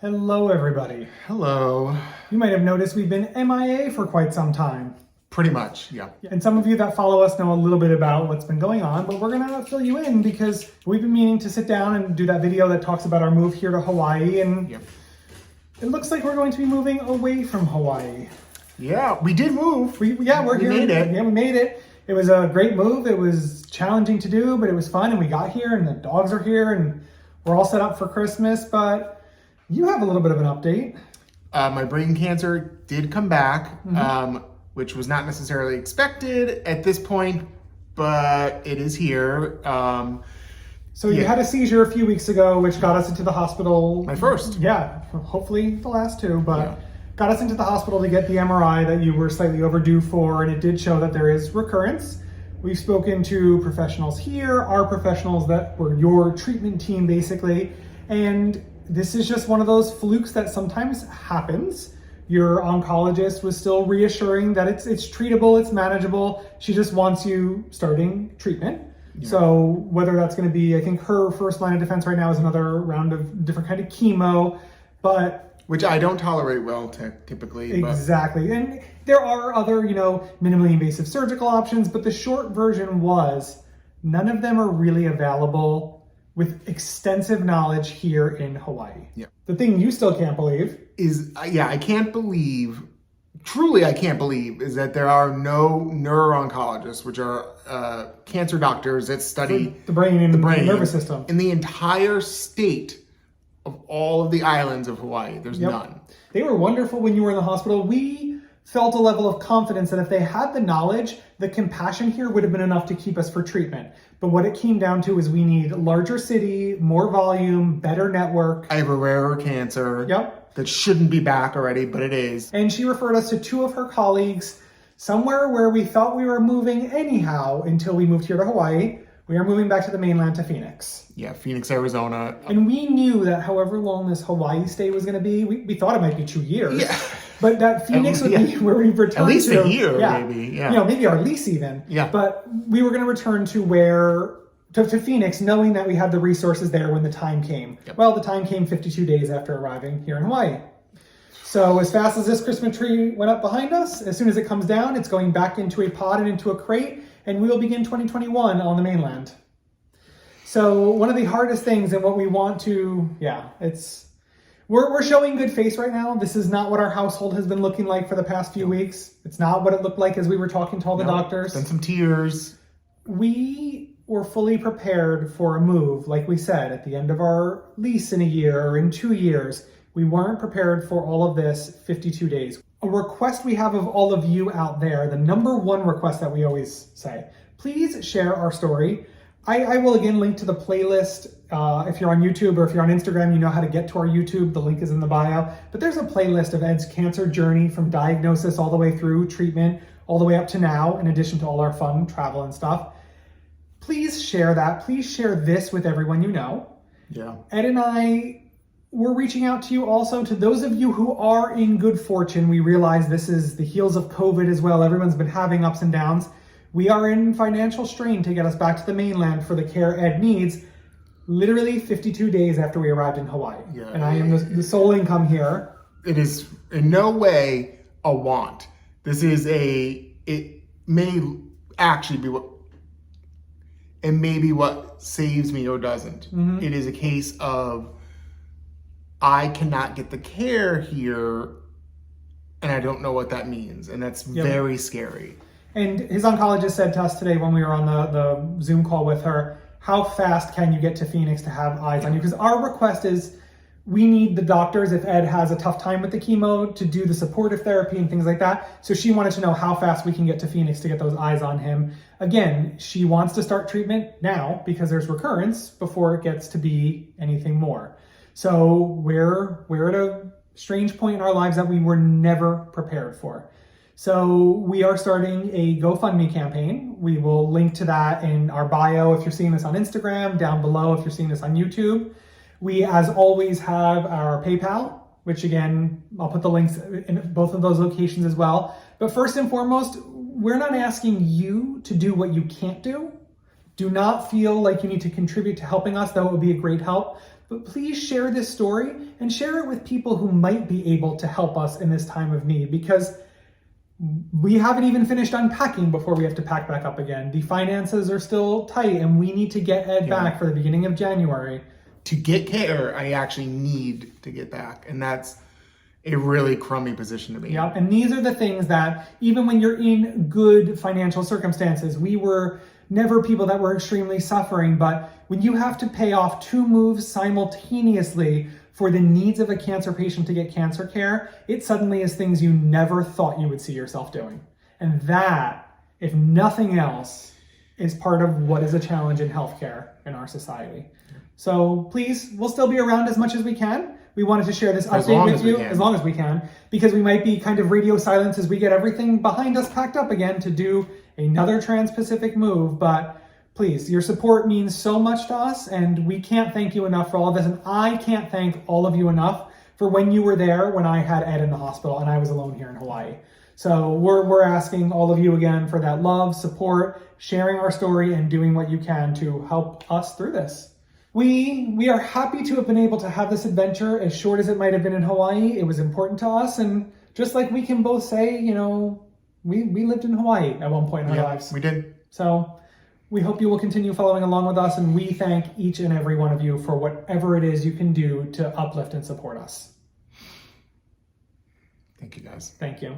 Hello, everybody. Hello. You might have noticed we've been MIA for quite some time. Pretty much, yeah. And some of you that follow us know a little bit about what's been going on, but we're going to fill you in because we've been meaning to sit down and do that video that talks about our move here to Hawaii, and it looks like we're going to be moving away from Hawaii. Yeah, we did move. We're here. We made it. Yeah, we made it. It was a great move. It was challenging to do, but it was fun, and we got here, and the dogs are here, and we're all set up for Christmas, but you have a little bit of an update. My brain cancer did come back, which was not necessarily expected at this point, but it is here. So you had a seizure a few weeks ago, which got us into the hospital. My first. Yeah, hopefully the last two, but got us into the hospital to get the MRI that you were slightly overdue for, and it did show that there is recurrence. We've spoken to professionals here, our professionals that were your treatment team basically, and this is just one of those flukes that sometimes happens. Your oncologist was still reassuring that it's treatable, it's manageable. She just wants you starting treatment. Yeah. So whether that's going to be, I think her first line of defense right now is another round of different kind of chemo, but which I don't tolerate well typically. Exactly. But and there are other, minimally invasive surgical options, but the short version was none of them are really available with extensive knowledge here in Hawaii. Yeah. The thing you still can't believe is, I can't believe, truly I can't believe, is that there are no neuro-oncologists, which are cancer doctors that study the brain and the nervous system in the entire state of all of the islands of Hawaii. There's none. They were wonderful when you were in the hospital. We felt a level of confidence that if they had the knowledge, the compassion here would have been enough to keep us for treatment. But what it came down to is we need larger city, more volume, better network. I have a rarer cancer that shouldn't be back already, but it is. And she referred us to two of her colleagues somewhere where we thought we were moving anyhow until we moved here to Hawaii. We are moving back to the mainland to Phoenix. Yeah, Phoenix, Arizona. And we knew that however long this Hawaii stay was going to be, we thought it might be 2 years. Yeah. But that Phoenix would be where we returned to. At least a year, maybe. Yeah. Maybe our lease even. Yeah. But we were going to return to to Phoenix, knowing that we had the resources there when the time came. Yep. Well, the time came 52 days after arriving here in Hawaii. So as fast as this Christmas tree went up behind us, as soon as it comes down, it's going back into a pod and into a crate, and we will begin 2021 on the mainland. So one of the hardest things and what we want to, we're showing good face right now. This is not what our household has been looking like for the past few weeks. It's not what it looked like as we were talking to all the doctors. Been some tears. We were fully prepared for a move, like we said, at the end of our lease in a year or in 2 years. We weren't prepared for all of this 52 days. A request we have of all of you out there, the number one request that we always say, please share our story. I will again link to the playlist. If you're on YouTube or if you're on Instagram, you know how to get to our YouTube. The link is in the bio. But there's a playlist of Ed's cancer journey from diagnosis all the way through treatment, all the way up to now, in addition to all our fun travel and stuff. Please share that. Please share this with everyone you know. Yeah. Ed and I, we're reaching out to you also, to those of you who are in good fortune. We realize this is the heels of COVID as well. Everyone's been having ups and downs. We are in financial strain to get us back to the mainland for the care Ed needs, literally 52 days after we arrived in Hawaii. Yeah, and I am the sole income here. It is in no way a want. This is it may actually be what saves me or doesn't. Mm-hmm. It is a case of I cannot get the care here and I don't know what that means. And that's very scary. And his oncologist said to us today when we were on the Zoom call with her, how fast can you get to Phoenix to have eyes on you? Because our request is we need the doctors, if Ed has a tough time with the chemo, to do the supportive therapy and things like that. So she wanted to know how fast we can get to Phoenix to get those eyes on him. Again, she wants to start treatment now because there's recurrence before it gets to be anything more. So we're at a strange point in our lives that we were never prepared for. So we are starting a GoFundMe campaign. We will link to that in our bio if you're seeing this on Instagram, down below if you're seeing this on YouTube. We, as always, have our PayPal, which again, I'll put the links in both of those locations as well. But first and foremost, we're not asking you to do what you can't do. Do not feel like you need to contribute to helping us, though it would be a great help. But please share this story and share it with people who might be able to help us in this time of need, because we haven't even finished unpacking before we have to pack back up again. The finances are still tight and we need to get Ed back for the beginning of January. To get care, I actually need to get back. And that's a really crummy position to be in. Yep, and these are the things that even when you're in good financial circumstances, we were never people that were extremely suffering, but when you have to pay off 2 moves simultaneously for the needs of a cancer patient to get cancer care, it suddenly is things you never thought you would see yourself doing. And that, if nothing else, is part of what is a challenge in healthcare in our society. So please, we'll still be around as much as we can. We wanted to share this update with you as long as we can, because we might be kind of radio silence as we get everything behind us packed up again to do another Trans-Pacific move. But please, your support means so much to us, and we can't thank you enough for all of this. And I can't thank all of you enough for when you were there when I had Ed in the hospital and I was alone here in Hawaii. So we're asking all of you again for that love, support, sharing our story, and doing what you can to help us through this. We are happy to have been able to have this adventure, as short as it might have been in Hawaii. It was important to us, and just like we can both say, you know, we lived in Hawaii at one point in our lives. We did. So we hope you will continue following along with us, and we thank each and every one of you for whatever it is you can do to uplift and support us. Thank you, guys. Thank you.